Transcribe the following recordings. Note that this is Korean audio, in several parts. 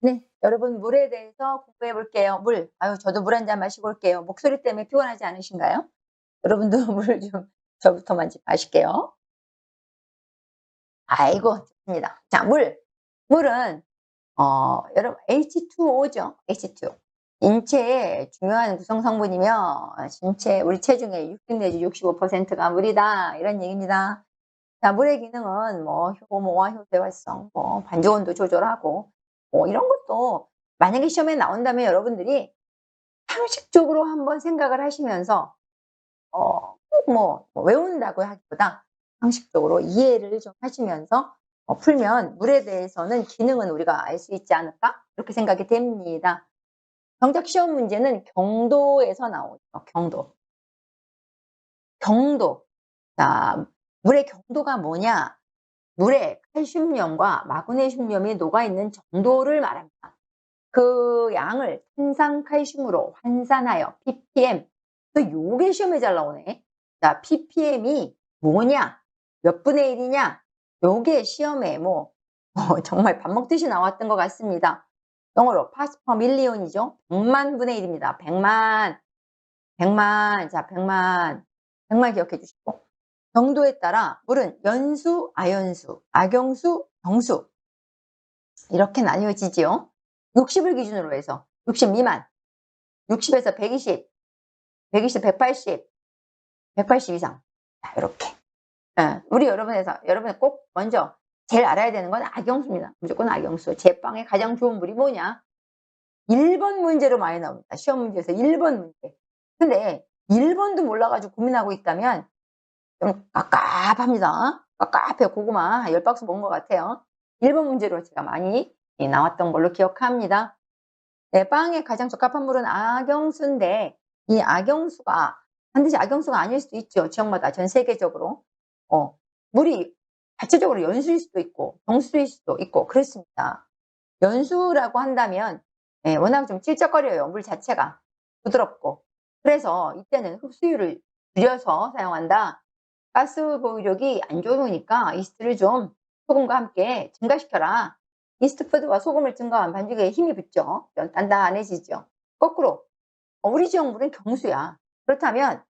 네. 여러분 물에 대해서 공부해 볼게요. 물. 아유 저도 물 한 잔 마시고 올게요. 목소리 때문에 피곤하지 않으신가요? 여러분도 물 좀 저부터 마실게요. 아이고 좋습니다. 자 물. 물은 여러분 H2O죠. H2O. 인체의 중요한 구성 성분이며 신체 우리 체중의 60 내지 65%가 물이다. 이런 얘기입니다. 자 물의 기능은 뭐 효모와 효소 활성, 뭐 반죽 온도 조절하고 뭐 이런 것도 만약에 시험에 나온다면 여러분들이 상식적으로 한번 생각을 하시면서 꼭 뭐 외운다고 하기보다 상식적으로 이해를 좀 하시면서 풀면 '물에 대해서는 기능은 우리가 알 수 있지 않을까?' 이렇게 생각이 됩니다. 정작 시험 문제는 경도에서 나오죠. 경도. 경도. 자 물의 경도가 뭐냐? 물에 칼슘염과 마그네슘염이 녹아있는 정도를 말합니다. 그 양을 탄산칼슘으로 환산하여 ppm. 또 요게 시험에 잘 나오네. 자 ppm이 뭐냐? 몇 분의 1이냐? 요게 시험에 정말 밥 먹듯이 나왔던 것 같습니다. 영어로 parts per million이죠. 100만 분의 1입니다. 100만. 100만. 자 100만. 100만 기억해 주시고 정도에 따라 물은 연수, 아연수, 악영수, 정수 이렇게 나뉘어지지요. 60을 기준으로 해서 60 미만, 60에서 120, 120, 180, 180 이상. 자, 이렇게. 예, 우리 여러분이 꼭 먼저 제일 알아야 되는 건 악영수입니다. 무조건 악영수. 제빵에 가장 좋은 물이 뭐냐? 1번 문제로 많이 나옵니다. 시험 문제에서 1번 문제. 근데 1번도 몰라가지고 고민하고 있다면 좀 깝깝합니다. 깝깝해요. 고구마 10박스 먹은 것 같아요. 1번 문제로 제가 많이 나왔던 걸로 기억합니다. 네, 빵에 가장 적합한 물은 악영수인데 이 악영수가 반드시 악영수가 아닐 수도 있죠. 지역마다 전 세계적으로. 물이 자체적으로 연수일 수도 있고 정수일 수도 있고 그렇습니다. 연수라고 한다면 워낙 좀 찔쩍거려요. 물 자체가 부드럽고. 그래서 이때는 흡수율을 줄여서 사용한다. 가스 보유력이 안 좋으니까 이스트를 좀 소금과 함께 증가시켜라. 이스트 푸드와 소금을 증가한 반죽에 힘이 붙죠. 단단해지죠. 거꾸로 우리 지역 물은 경수야. 그렇다면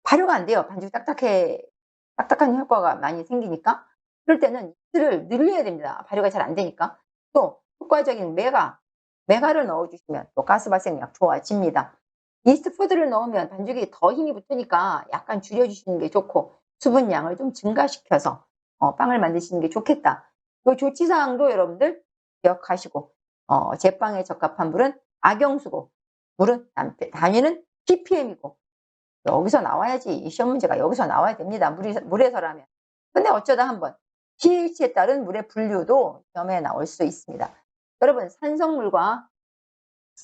발효가 안 돼요. 반죽이 딱딱한 효과가 많이 생기니까. 그럴 때는 이스트를 늘려야 됩니다. 발효가 잘 안 되니까. 또 효과적인 메가를 넣어주시면 또 가스 발생량 좋아집니다. 이스트 푸드를 넣으면 반죽이 더 힘이 붙으니까 약간 줄여주시는 게 좋고 수분량을 좀 증가시켜서 빵을 만드시는 게 좋겠다. 이 조치사항도 여러분들 기억하시고 제빵에 적합한 물은 악영수고 물은 단위는 ppm이고 여기서 나와야지. 시험 문제가 여기서 나와야 됩니다. 물에서라면. 근데 어쩌다 한번 pH에 따른 물의 분류도 시험에 나올 수 있습니다. 여러분 산성물과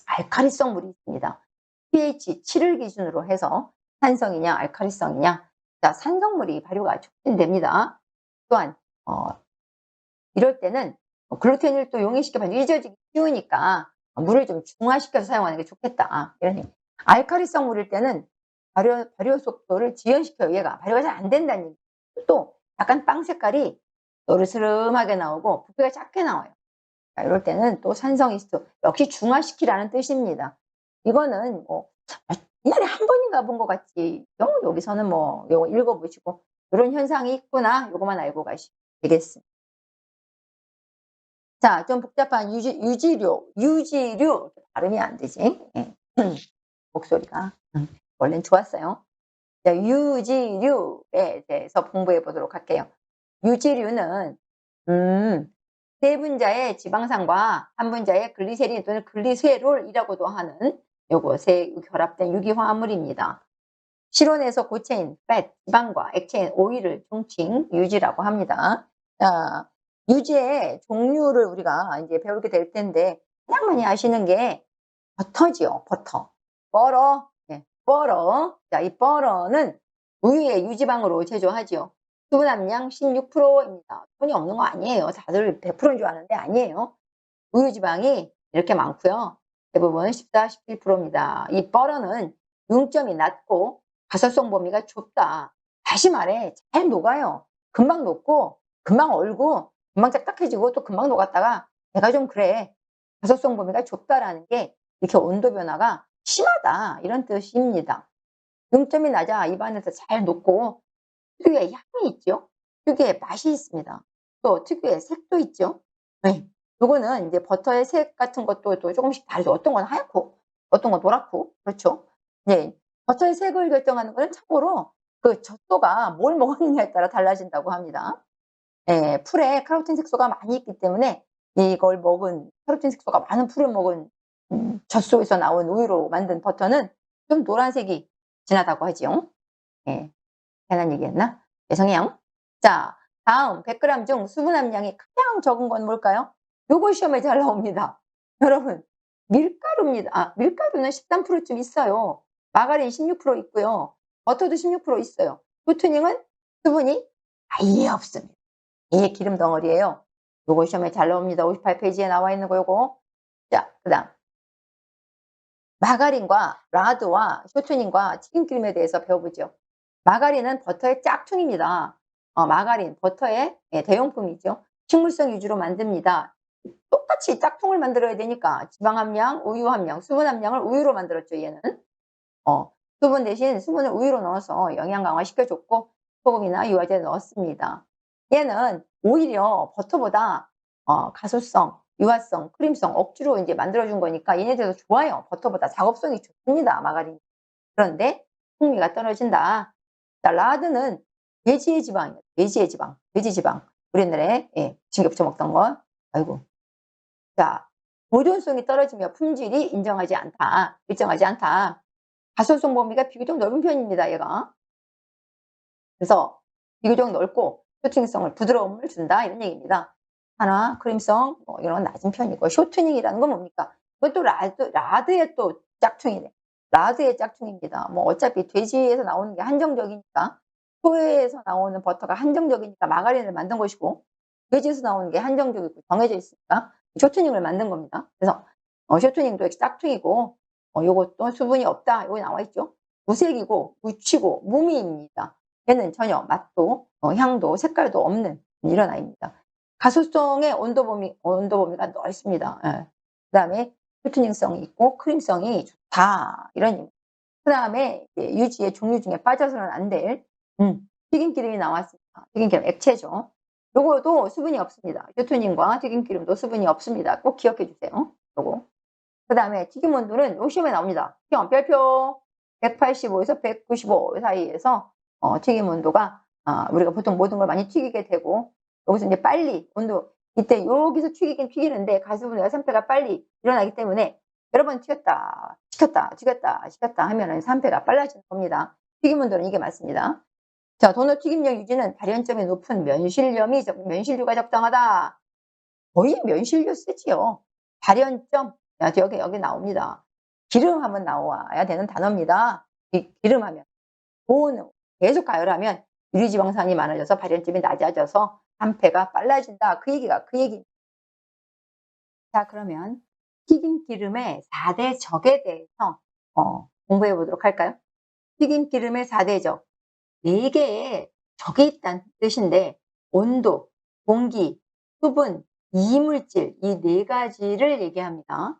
알카리성 물이 있습니다. pH 7을 기준으로 해서 산성이냐 알카리성이냐. 자 산성물이 발효가 촉진됩니다. 또한 이럴 때는 글루텐을 또 용이시켜 잊어지기 쉬우니까 물을 좀 중화시켜서 사용하는 게 좋겠다. 이런 얘기. 알카리성 물일 때는 발효 속도를 지연시켜요. 얘가 발효가 잘 안 된다는 얘기. 또 약간 빵 색깔이 노르스름하게 나오고 부피가 작게 나와요. 자, 이럴 때는 또 산성이스트 역시 중화시키라는 뜻입니다. 이거는 옛날에 한 번인가 본 것 같지. 여기서는 요거 읽어보시고 이런 현상이 있구나. 요거만 알고 가시면 되겠습니다. 자, 좀 복잡한 유지류 이렇게 발음이 안 되지. 예. 목소리가. 원래는 좋았어요. 자, 유지류에 대해서 공부해 보도록 할게요. 유지류는 세 분자의 지방산과 한 분자의 글리세린 또는 글리세롤이라고도 하는 요것에 결합된 유기화합물입니다. 실온에서 고체인 fat, 지방과 액체인 오일을 종칭 유지라고 합니다. 자, 유지의 종류를 우리가 이제 배우게 될 텐데 가장 많이 아시는 게 버터지요. 버터. 네, 버터. 자, 이 버터는 우유의 유지방으로 제조하지요. 수분 함량 16%입니다. 돈이 없는 거 아니에요. 다들 100%인 줄 아는데 아니에요. 우유 지방이 이렇게 많고요. 대부분 14, 17%입니다. 이 버터는 융점이 낮고 가설성 범위가 좁다. 다시 말해 잘 녹아요. 금방 녹고 금방 얼고 금방 딱딱해지고 또 금방 녹았다가 내가 좀 그래. 가소성 범위가 좁다라는 게 이렇게 온도 변화가 심하다 이런 뜻입니다. 중점이 낮아 입안에서 잘 녹고 특유의 향이 있죠. 특유의 맛이 있습니다. 또 특유의 색도 있죠. 네. 요거는 이제 버터의 색 같은 것도 또 조금씩 다르죠. 어떤 건 하얗고 어떤 건 노랗고 그렇죠. 네. 버터의 색을 결정하는 거는 참고로 그 젖소가 뭘 먹었느냐에 따라 달라진다고 합니다. 예. 풀에 카로틴 색소가 많이 있기 때문에 이걸 먹은 카로틴 색소가 많은 풀을 먹은 젖소에서 나온 우유로 만든 버터는 좀 노란색이 진하다고 하지요. 예. 괜한 얘기했나? 죄송해요. 자, 다음 100 그램 중 수분 함량이 가장 적은 건 뭘까요? 요거 시험에 잘 나옵니다. 여러분 밀가루입니다. 밀가루는 13%쯤 있어요. 마가린 16% 있고요. 버터도 16% 있어요. 후트닝은 수분이 아예 없습니다. 이게 기름 덩어리예요. 요거 시험에 잘 나옵니다. 58 페이지에 나와 있는 거 요거. 자, 그다음 마가린과 라드와 쇼트닝과 튀김기름에 대해서 배워보죠. 마가린은 버터의 짝퉁입니다. 마가린, 버터의 대용품이죠. 식물성 위주로 만듭니다. 똑같이 짝퉁을 만들어야 되니까 지방 함량, 우유 함량, 수분 함량을 우유로 만들었죠, 얘는. 수분 대신 수분을 우유로 넣어서 영양 강화시켜줬고 소금이나 유화제 넣었습니다. 얘는 오히려 버터보다 가소성, 유화성, 크림성 억지로 이제 만들어준 거니까 얘네들도 좋아요. 버터보다 작업성이 좋습니다, 마가린. 그런데 풍미가 떨어진다. 자, 라드는 돼지의 지방이에요. 돼지의 지방, 돼지 지방. 우리나라에 징겹쳐 먹던 거. 아이고. 자, 보존성이 떨어지며 품질이 인정하지 않다. 일정하지 않다. 가소성 범위가 비교적 넓은 편입니다, 얘가. 그래서 비교적 넓고 쇼트닝성을 부드러움을 준다 이런 얘기입니다. 하나 크림성 이런 건 낮은 편이고 쇼트닝이라는 건 뭡니까? 그것도 라드의 또 짝퉁이네. 라드의 짝퉁입니다. 뭐 어차피 돼지에서 나오는 게 한정적이니까 소에서 나오는 버터가 한정적이니까 마가린을 만든 것이고 돼지에서 나오는 게 한정적이고 정해져 있으니까 쇼트닝을 만든 겁니다. 그래서 쇼트닝도 짝퉁이고 요것도 수분이 없다. 여기 나와 있죠. 무색이고 무치고 무미입니다. 얘는 전혀 맛도 향도 색깔도 없는 이런 아이입니다. 가소성의 온도 범위가 넓습니다. 예. 그다음에 표트닝성이 있고 크림성이 좋다 이런. 그다음에 유지의 종류 중에 빠져서는 안 될 튀김기름이 나왔습니다. 튀김기름 액체죠. 요거도 수분이 없습니다. 표트닝과 튀김기름도 수분이 없습니다. 꼭 기억해 주세요. 요거. 그다음에 튀김 온도는 요 시험에 나옵니다. 시험 별표 185에서 195 사이에서 튀김 온도가 우리가 보통 모든 걸 많이 튀기게 되고 여기서 이제 빨리 온도 이때 여기서 튀기긴 튀기는데 가수분해가 산패가 빨리 일어나기 때문에 여러 번 튀겼다 식혔다 튀겼다 식혔다 하면은 산패가 빨라지는 겁니다. 튀김 온도는 이게 맞습니다. 자, 도넛 튀김력 유지는 발연점이 높은 면실류가 적당하다. 거의 면실류 쓰지요. 발연점 여기 나옵니다. 기름 하면 나와야 되는 단어입니다. 기름 하면 고온 계속 가열하면 유리지방산이 많아져서 발연점이 낮아져서 산패가 빨라진다. 그 얘기. 자, 그러면 튀김기름의 4대 적에 대해서 공부해 보도록 할까요? 튀김기름의 4대 적. 4개의 적이 있다는 뜻인데 온도, 공기, 수분, 이물질 이 4가지를 얘기합니다.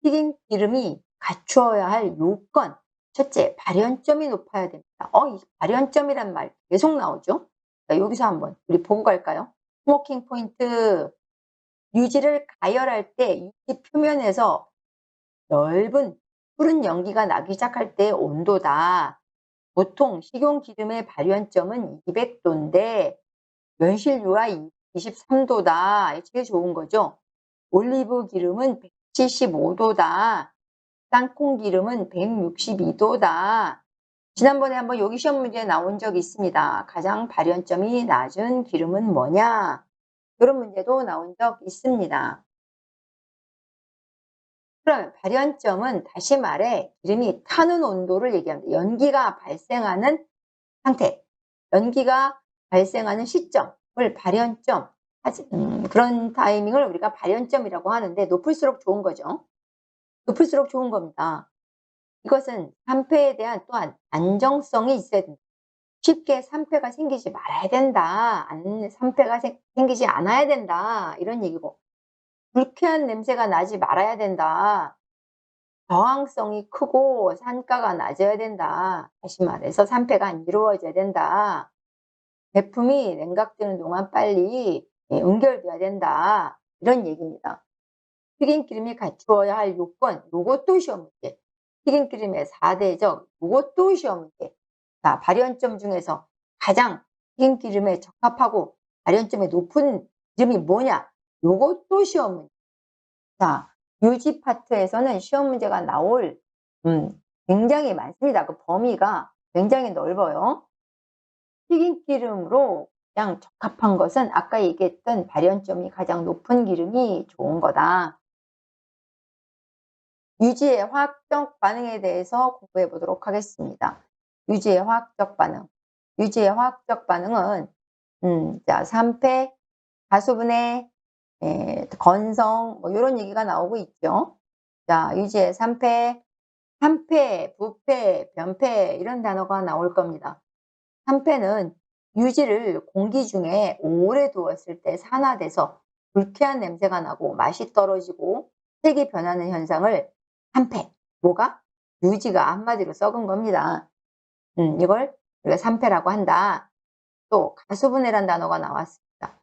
튀김기름이 갖추어야 할 요건. 첫째, 발연점이 높아야 됩니다. 이 발연점이란 말 계속 나오죠. 자, 여기서 한번 우리 보고 갈까요? 스모킹 포인트. 유지를 가열할 때 유지 표면에서 넓은 푸른 연기가 나기 시작할 때 온도다. 보통 식용기름의 발연점은 200도인데 면실류와 23도다. 제일 좋은 거죠. 올리브 기름은 175도다. 땅콩 기름은 162도다. 지난번에 한번 여기 시험 문제에 나온 적이 있습니다. 가장 발연점이 낮은 기름은 뭐냐? 이런 문제도 나온 적 있습니다. 그러면 발연점은 다시 말해 기름이 타는 온도를 얘기합니다. 연기가 발생하는 상태, 연기가 발생하는 시점을 발연점, 그런 타이밍을 우리가 발연점이라고 하는데 높을수록 좋은 거죠. 높을수록 좋은 겁니다. 이것은 산패에 대한 또한 안정성이 있어야 된다. 쉽게 산패가 생기지 말아야 된다. 산패가 생기지 않아야 된다. 이런 얘기고 불쾌한 냄새가 나지 말아야 된다. 저항성이 크고 산가가 낮아야 된다. 다시 말해서 산패가 안 이루어져야 된다. 제품이 냉각되는 동안 빨리 응결돼야 된다. 이런 얘기입니다. 튀김기름이 갖추어야 할 요건, 요것도 시험 문제. 튀김기름의 4대적, 요것도 시험 문제. 자, 발연점 중에서 가장 튀김기름에 적합하고 발연점이 높은 기름이 뭐냐? 요것도 시험 문제. 자, 유지 파트에서는 시험 문제가 나올 굉장히 많습니다. 그 범위가 굉장히 넓어요. 튀김기름으로 가장 적합한 것은 아까 얘기했던 발연점이 가장 높은 기름이 좋은 거다. 유지의 화학적 반응에 대해서 공부해 보도록 하겠습니다. 유지의 화학적 반응. 유지의 화학적 반응은 자, 산패, 가수분해, 건성 뭐 요런 얘기가 나오고 있죠. 자, 유지의 산패, 산패, 부패, 변패 이런 단어가 나올 겁니다. 산패는 유지를 공기 중에 오래 두었을 때 산화돼서 불쾌한 냄새가 나고 맛이 떨어지고 색이 변하는 현상을 산패. 뭐가? 유지가 한마디로 썩은 겁니다. 이걸 우리가 산패라고 한다. 또 가수분해란 단어가 나왔습니다.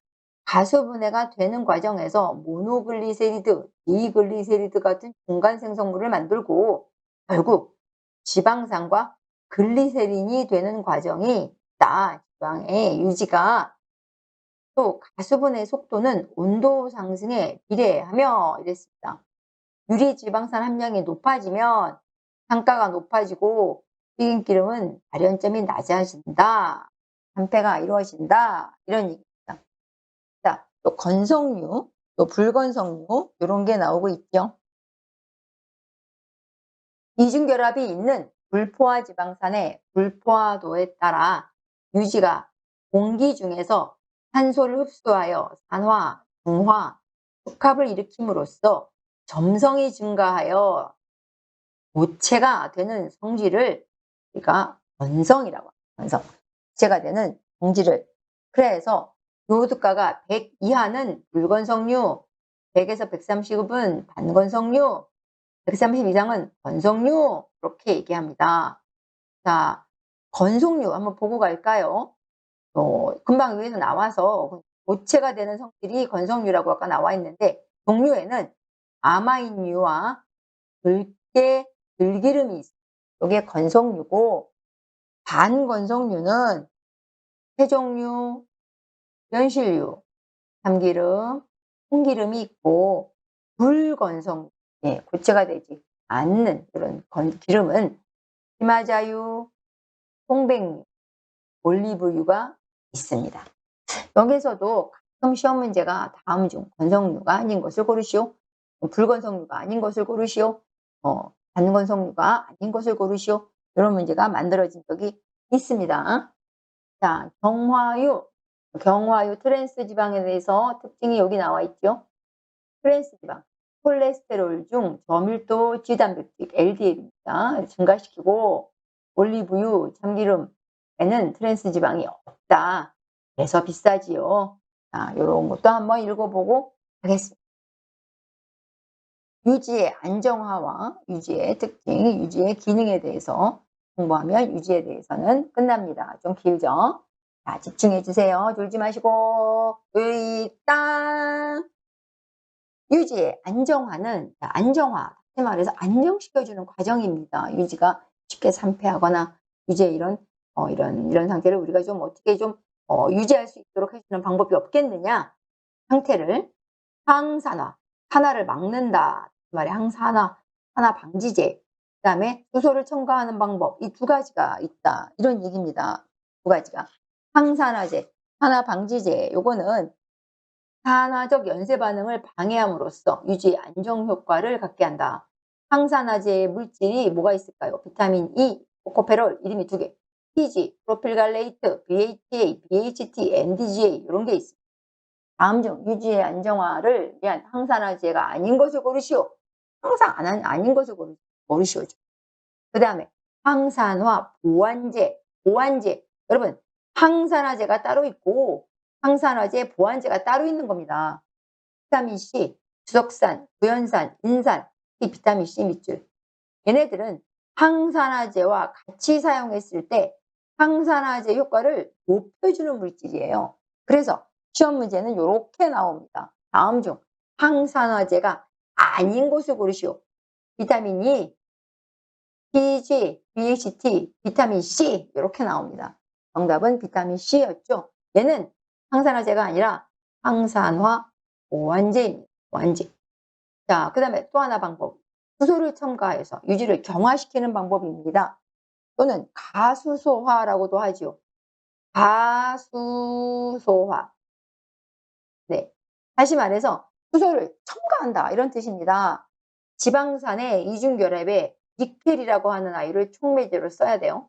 가수분해가 되는 과정에서 모노글리세리드, 디글리세리드 같은 중간 생성물을 만들고 결국 지방산과 글리세린이 되는 과정이 있다. 지방의 유지가. 또 가수분해 속도는 온도 상승에 비례하며 이랬습니다. 유리지방산 함량이 높아지면 단가가 높아지고 튀김기름은 발연점이 낮아진다. 산패가 이루어진다. 이런 얘기입니다. 자, 또 건성류, 또 불건성류 이런 게 나오고 있죠. 이중결합이 있는 불포화 지방산의 불포화도에 따라 유지가 공기 중에서 산소를 흡수하여 산화, 중화, 복합을 일으킴으로써 점성이 증가하여 고체가 되는 성질을 우리가 건성이라고 합니다. 건성. 고체가 되는 성질을. 그래서 요도가가 100 이하는 불건성류, 100에서 130은 반건성류, 130 이상은 건성류 이렇게 얘기합니다. 자, 건성류 한번 보고 갈까요? 금방 위에서 나와서 고체가 되는 성질이 건성류라고 아까 나와 있는데 종류에는 아마인류와 붉게 들기름이 있어요. 이게 건성류고 반건성류는 세종류, 연실류, 참기름, 콩기름이 있고 불건성, 고체가 되지 않는 그런 기름은 히마자유, 송백류, 올리브유가 있습니다. 여기서도 가끔 시험 문제가 다음 중 건성류가 아닌 것을 고르시오. 불건성류가 아닌 것을 고르시오. 반건성류가 아닌 것을 고르시오. 이런 문제가 만들어진 적이 있습니다. 자, 경화유 트랜스 지방에 대해서 특징이 여기 나와 있죠. 트랜스 지방, 콜레스테롤 중 저밀도 지단백질 LDL입니다. 증가시키고 올리브유, 참기름에는 트랜스 지방이 없다. 그래서 비싸지요. 자, 이런 것도 한번 읽어보고 하겠습니다. 유지의 안정화와 유지의 특징, 유지의 기능에 대해서 공부하면 유지에 대해서는 끝납니다. 좀 길죠? 자, 집중해 주세요. 졸지 마시고. 땅. 유지의 안정화는 안정화, 다시 말해서 안정시켜주는 과정입니다. 유지가 쉽게 산패하거나 유지의 이런 상태를 우리가 좀 어떻게 좀 유지할 수 있도록 해주는 방법이 없겠느냐? 상태를 항산화, 산화를 막는다. 그 말에 항산화, 산화 방지제, 그 다음에 수소를 첨가하는 방법, 이 두 가지가 있다. 이런 얘기입니다. 두 가지가. 항산화제, 산화 방지제, 요거는 산화적 연쇄 반응을 방해함으로써 유지 안정 효과를 갖게 한다. 항산화제의 물질이 뭐가 있을까요? 비타민 E, 코코페롤, 이름이 두 개. PG, 프로필갈레이트, BHA, BHT, NDGA 이런 게 있습니다. 다음 중 유지의 안정화를 위한 항산화제가 아닌 것을 고르시오. 항상 아닌 것을 고르시오. 그 다음에 항산화 보완제, 보완제. 여러분, 항산화제가 따로 있고 항산화제, 보완제가 따로 있는 겁니다. 비타민 C, 주석산, 구연산, 인산, 이 비타민 C 밑줄. 얘네들은 항산화제와 같이 사용했을 때 항산화제 효과를 높여주는 물질이에요. 그래서 시험 문제는 요렇게 나옵니다. 다음 중 항산화제가 아닌 것을 고르시오. 비타민 E, PG, BHT, 비타민 C 이렇게 나옵니다. 정답은 비타민 C였죠. 얘는 항산화제가 아니라 항산화 보완제입니다. 보완제. 자, 그 다음에 또 하나 방법. 수소를 첨가해서 유지를 경화시키는 방법입니다. 또는 가수소화라고도 하죠. 가수소화. 네. 다시 말해서 수소를 첨가한다 이런 뜻입니다. 지방산의 이중결합에 니켈이라고 하는 아이를 촉매제로 써야 돼요.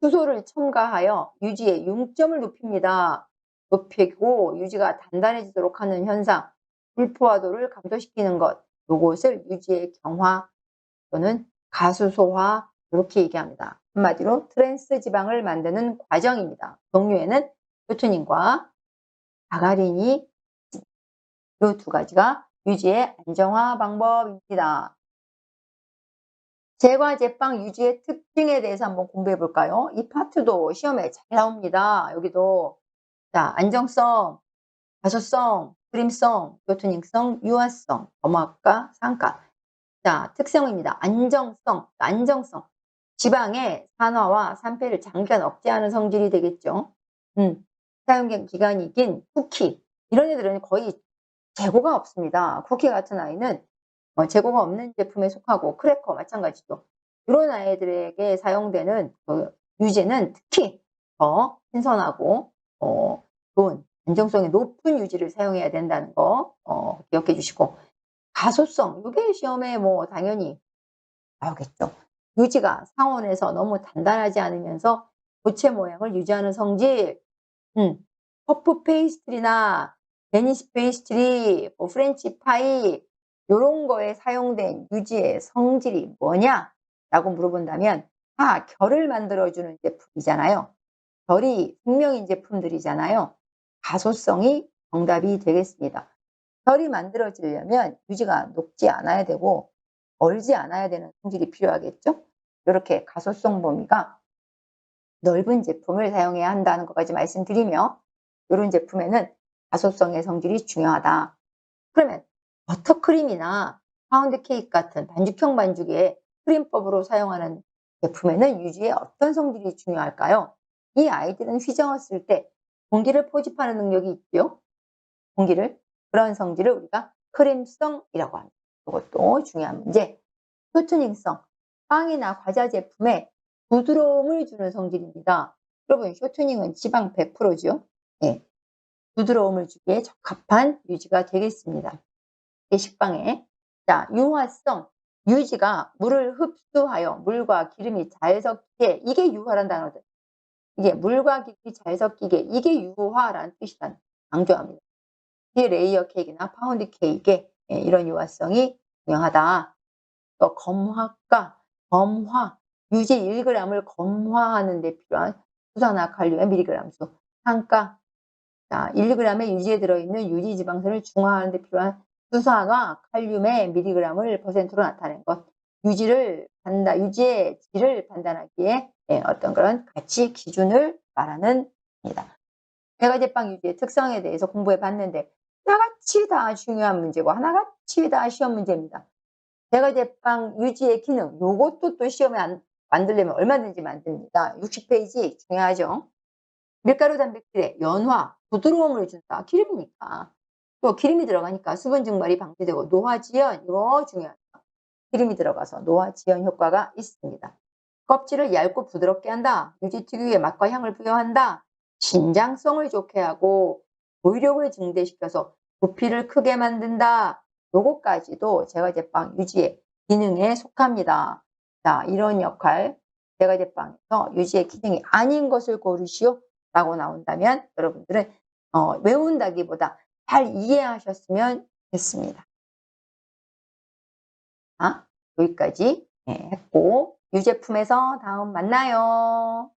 수소를 첨가하여 유지의 융점을 높입니다. 높이고 유지가 단단해지도록 하는 현상, 불포화도를 감소시키는 것, 요것을 유지의 경화 또는 가수소화 이렇게 얘기합니다. 한마디로 트랜스 지방을 만드는 과정입니다. 종류에는 루트닌과 아가린이 이 두 가지가 유지의 안정화 방법입니다. 제과 제빵 유지의 특징에 대해서 한번 공부해 볼까요? 이 파트도 시험에 잘 나옵니다. 여기도 자, 안정성, 가소성, 그림성, 교투닝성, 유화성, 점화가, 상가. 자, 특성입니다. 안정성. 지방의 산화와 산패를 장기간 억제하는 성질이 되겠죠. 사용 기간이 긴 쿠키. 이런 애들은 거의 재고가 없습니다. 쿠키 같은 아이는 재고가 없는 제품에 속하고 크래커 마찬가지죠. 이런 아이들에게 사용되는 그 유제는 특히 더 신선하고 좋은 안정성이 높은 유지를 사용해야 된다는 거 기억해 주시고 가소성 이게 시험에 뭐 당연히 나오겠죠. 유지가 상온에서 너무 단단하지 않으면서 고체 모양을 유지하는 성질 퍼프 페이스트리나 데니시 페이스트리, 뭐 프렌치 파이 요런 거에 사용된 유지의 성질이 뭐냐라고 물어본다면 결을 만들어주는 제품이잖아요. 결이 생명인 제품들이잖아요. 가소성이 정답이 되겠습니다. 결이 만들어지려면 유지가 녹지 않아야 되고 얼지 않아야 되는 성질이 필요하겠죠. 이렇게 가소성 범위가 넓은 제품을 사용해야 한다는 것까지 말씀드리며 이런 제품에는 가소성의 성질이 중요하다. 그러면 버터크림이나 파운드 케이크 같은 반죽형 반죽에 크림법으로 사용하는 제품에는 유지에 어떤 성질이 중요할까요? 이 아이들은 휘저었을 때 공기를 포집하는 능력이 있죠. 공기를. 그런 성질을 우리가 크림성이라고 합니다. 이것도 중요한 문제. 쇼트닝성. 빵이나 과자 제품에 부드러움을 주는 성질입니다. 여러분 쇼트닝은 지방 100%죠. 네. 부드러움을 주기에 적합한 유지가 되겠습니다. 이게 식빵에. 자, 유화성. 유지가 물을 흡수하여 물과 기름이 잘 섞이게 이게 유화란 단어들. 이게 물과 기름이 잘 섞이게 이게 유화라는 뜻이란 강조합니다. 이게 레이어 케이크나 파운드 케이크에 이런 유화성이 중요하다. 또 검화가 검화 유지 1g을 검화하는 데 필요한 수산화 칼륨의 미리그램 수. 한가 자, 1g의 유지에 들어있는 유지 지방산을 중화하는 데 필요한 수산화 칼륨의 미리그램을 퍼센트로 나타낸 것. 유지의 질을 판단하기에 어떤 그런 가치 기준을 말하는 겁니다. 제과제빵 유지의 특성에 대해서 공부해 봤는데 하나같이 다 중요한 문제고 하나같이 다 시험 문제입니다. 제과제빵 유지의 기능 요것도 또 시험에 만들려면 얼마든지 만듭니다. 60페이지 중요하죠. 밀가루 단백질에 연화, 부드러움을 준다. 기름이니까. 또 기름이 들어가니까 수분 증발이 방지되고 노화지연 이거 중요하다. 기름이 들어가서 노화지연 효과가 있습니다. 껍질을 얇고 부드럽게 한다. 유지 특유의 맛과 향을 부여한다. 신장성을 좋게 하고 보유력을 증대시켜서 부피를 크게 만든다. 요거까지도 제과제빵 유지의 기능에 속합니다. 자, 이런 역할 제과제빵에서 유지의 기능이 아닌 것을 고르시오 라고 나온다면 여러분들은 외운다기보다 잘 이해하셨으면 좋겠습니다. 여기까지 했고 유제품에서 다음 만나요.